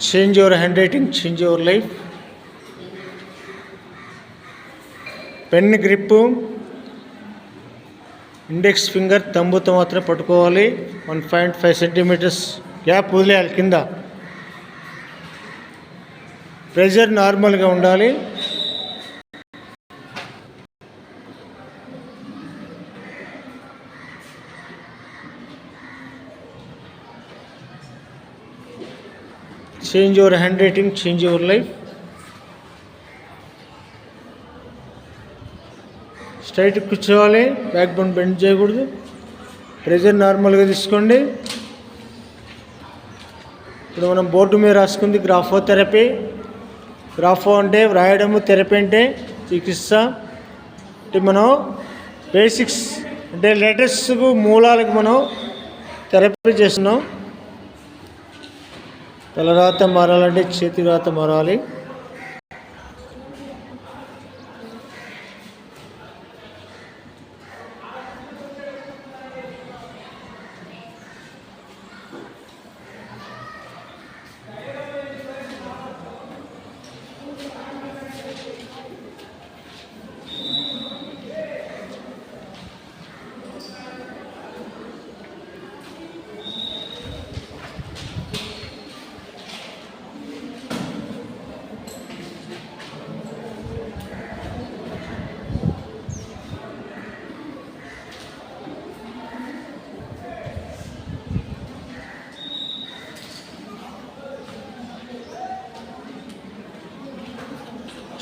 Change your handwriting, change your life. Pen grip index finger తంబుతో మాత్రమే పట్టుకోవాలి. 1.5 centimetres gap వదిలేయాలి కింద. ప్రెజర్ నార్మల్గా ఉండాలి. Change your handwriting, change your life. Straight కూర్చోవాలి, బ్యాక్ బోన్ బెండ్ చేయకూడదు. ప్రెజర్ నార్మల్గా తీసుకోండి. ఇప్పుడు మనం బోర్డు మీద రాసుకుంది గ్రాఫోథెరపీ. గ్రాఫో అంటే వ్రాయడము, థెరపీ అంటే చికిత్స. అంటే మనం బేసిక్స్ అంటే లేటెస్ట్కు మూలాలకు మనం థెరపీ చేస్తున్నాం. తలరాత మారాలంటే చేతి రాత మారాలి.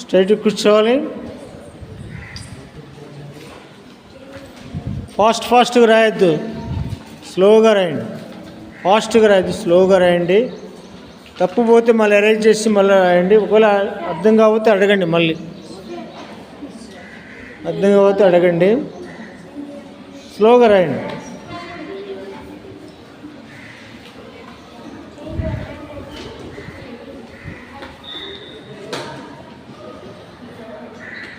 స్ట్రైట్ కూర్చోవాలి. ఫాస్ట్గా రాయొద్దు, స్లోగా రాయండి. ఫాస్ట్గా రాయొద్దు, స్లోగా రాయండి. తప్పు పోతే మళ్ళీ అరేంజ్ చేసి మళ్ళీ రాయండి. ఒకవేళ అర్థం కాకపోతే అడగండి, మళ్ళీ అర్థం కాకపోతే అడగండి. స్లోగా రాయండి.